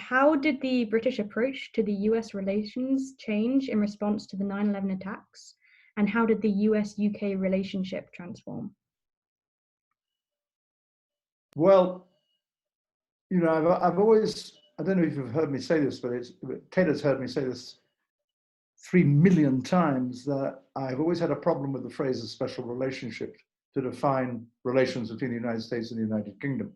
how did the British approach to the US relations change in response to the 9/11 attacks? And how did the US-UK relationship transform? Well, you know, I've always, I don't know if you've heard me say this, but Ted has heard me say this 3 million times, that I've always had a problem with the phrase a special relationship to define relations between the United States and the United Kingdom,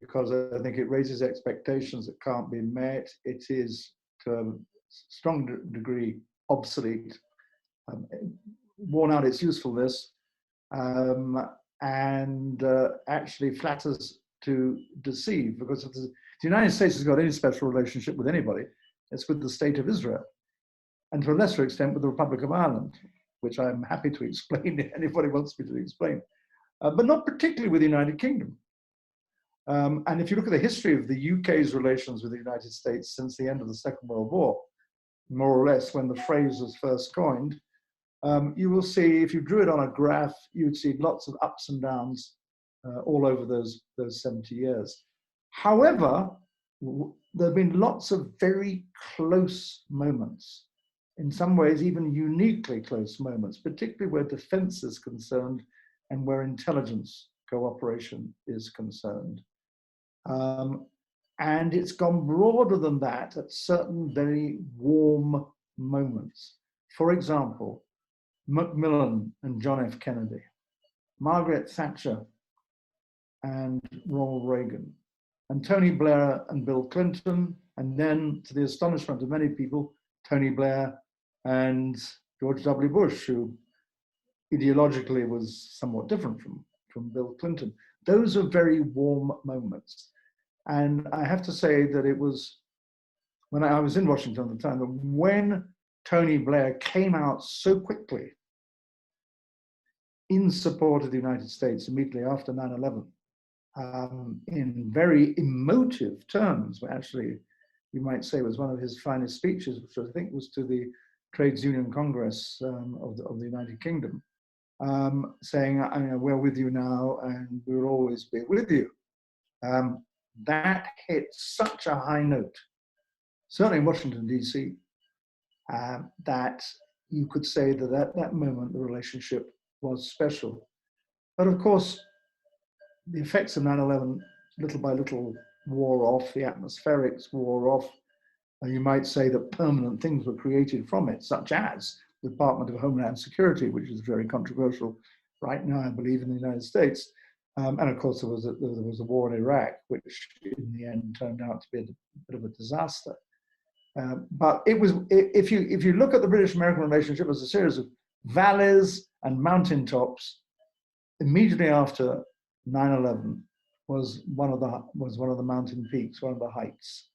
because I think it raises expectations that can't be met. It is to a strong degree obsolete, worn out its usefulness, and actually flatters to deceive, because if the United States has got any special relationship with anybody, it's with the State of Israel, and to a lesser extent with the Republic of Ireland, which I'm happy to explain if anybody wants me to explain, but not particularly with the United Kingdom. And if you look at the history of the UK's relations with the United States since the end of the Second World War, more or less when the phrase was first coined, you will see, if you drew it on a graph, you would see lots of ups and downs all over those 70 years. However, there have been lots of very close moments, in some ways even uniquely close moments, particularly where defense is concerned and where intelligence cooperation is concerned. And it's gone broader than that at certain very warm moments. For example, Macmillan and John F. Kennedy, Margaret Thatcher and Ronald Reagan, and Tony Blair and Bill Clinton, and then, to the astonishment of many people, Tony Blair and George W. Bush, who ideologically was somewhat different from Bill Clinton. Those are very warm moments. And I have to say that it was, when I was in Washington at the time, that when Tony Blair came out so quickly in support of the United States immediately after 9/11, in very emotive terms, actually, you might say was one of his finest speeches, which I think was to the Trades Union Congress of the United Kingdom, saying, we're with you now and we will always be with you. That hit such a high note, certainly in Washington, D.C., that you could say that at that moment, the relationship was special. But of course, the effects of 9/11, little by little, wore off, the atmospherics wore off, and you might say that permanent things were created from it, such as the Department of Homeland Security, which is very controversial right now, I believe, in the United States. And of course, there was a war in Iraq, which in the end turned out to be a bit of a disaster. But it was, if you look at the British-American relationship as a series of valleys and mountaintops, immediately after 9/11 was one of the mountain peaks, one of the heights.